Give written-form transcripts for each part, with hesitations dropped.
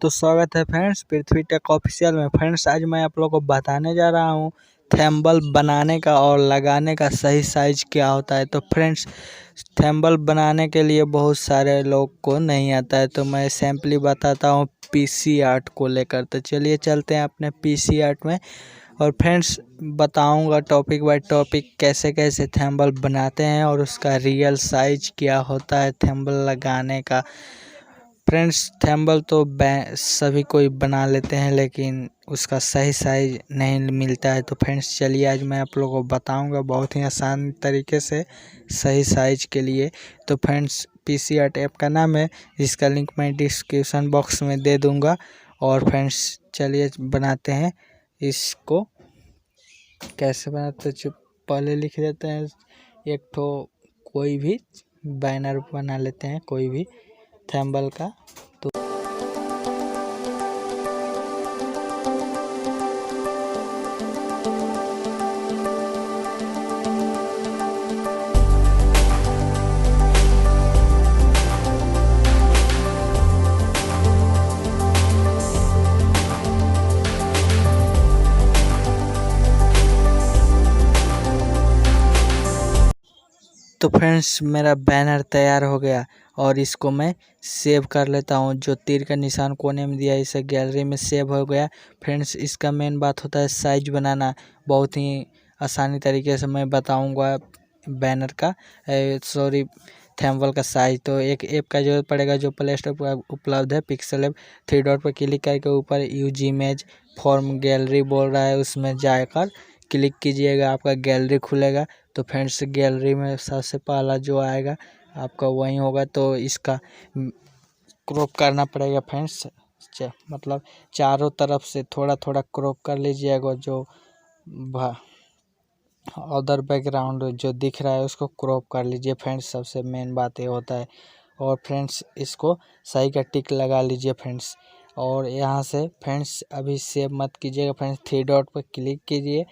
तो स्वागत है फ्रेंड्स पृथ्वी टेक ऑफिशियल में। फ्रेंड्स आज मैं आप लोगों को बताने जा रहा हूँ थैम्बल बनाने का और लगाने का सही साइज क्या होता है। तो फ्रेंड्स थैम्बल बनाने के लिए बहुत सारे लोग को नहीं आता है, तो मैं सैम्पली बताता हूँ पीसी आर्ट को लेकर। तो चलिए चलते हैं अपने पीसी आर्ट में और फ्रेंड्स बताऊंगा टॉपिक बाय टॉपिक कैसे कैसे थैम्बल बनाते हैं और उसका रियल साइज क्या होता है थैम्बल लगाने का। फ्रेंड्स थैम्बल तो सभी कोई बना लेते हैं, लेकिन उसका सही साइज नहीं मिलता है। तो फ्रेंड्स चलिए आज मैं आप लोगों को बताऊंगा बहुत ही आसान तरीके से सही साइज के लिए। तो फ्रेंड्स पीसी आर्ट ऐप का नाम है, जिसका लिंक मैं डिस्क्रिप्शन बॉक्स में दे दूंगा। और फ्रेंड्स चलिए बनाते हैं इसको। कैसे बनाते हैं पहले लिख देते हैं, एक ठो कोई भी बैनर बना लेते हैं कोई भी थैम्बल का। तो फ्रेंड्स मेरा बैनर तैयार हो गया और इसको मैं सेव कर लेता हूँ। जो तीर का निशान कोने में दिया इसे गैलरी में सेव हो गया। फ्रेंड्स इसका मेन बात होता है साइज बनाना। बहुत ही आसानी तरीके से मैं बताऊँगा बैनर का सॉरी थैम्बल का साइज। तो एक ऐप का जरूरत पड़ेगा जो प्ले स्टोर पर उपलब्ध है, पिक्सेलैब। 3 डॉट पर क्लिक करके ऊपर यूज इमेज फॉर्म गैलरी बोल रहा है, उसमें जाकर क्लिक कीजिएगा, आपका गैलरी खुलेगा। तो फ्रेंड्स गैलरी में सबसे पहला जो आएगा आपका वही होगा। तो इसका क्रॉप करना पड़ेगा फ्रेंड्स, मतलब चारों तरफ से थोड़ा थोड़ा क्रॉप कर लीजिएगा। जो अदर बैकग्राउंड जो दिख रहा है उसको क्रॉप कर लीजिए फ्रेंड्स, सबसे मेन बात ये होता है। और फ्रेंड्स इसको सही का टिक लगा लीजिए फ्रेंड्स। और यहाँ से फ्रेंड्स अभी सेव मत कीजिएगा फ्रेंड्स, 3 डॉट पर क्लिक कीजिए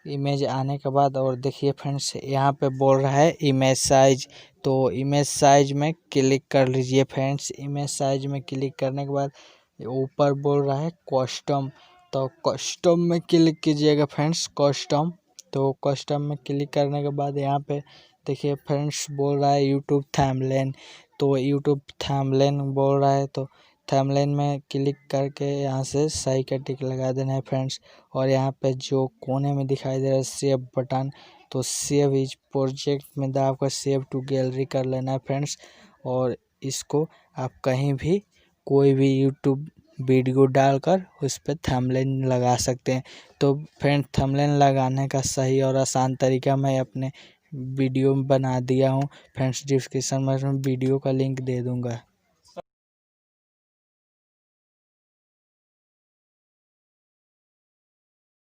इमेज आने के बाद। और देखिए फ्रेंड्स यहाँ पे बोल रहा है इमेज साइज, तो इमेज साइज में क्लिक कर लीजिए फ्रेंड्स। इमेज साइज में क्लिक करने के बाद ऊपर बोल रहा है कस्टम, तो कस्टम में क्लिक कीजिएगा फ्रेंड्स, कस्टम। तो कस्टम में क्लिक करने के बाद यहाँ पे देखिए फ्रेंड्स बोल रहा है यूट्यूब थंबनेल, तो यूट्यूब थंबनेल बोल रहा है। तो थंबनेल में क्लिक करके यहाँ से सही का टिक लगा देना है फ्रेंड्स। और यहाँ पे जो कोने में दिखाई दे रहा है सेव बटन, तो सेव इज प्रोजेक्ट में दाब कर सेव टू गैलरी कर लेना है फ्रेंड्स। और इसको आप कहीं भी कोई भी यूट्यूब वीडियो डालकर उस पर थंबनेल लगा सकते हैं। तो फ्रेंड थंबनेल लगाने का सही और आसान तरीका मैं अपने वीडियो में बना दिया हूँ फ्रेंड्स, डिस्क्रिप्शन में वीडियो का लिंक दे दूँगा।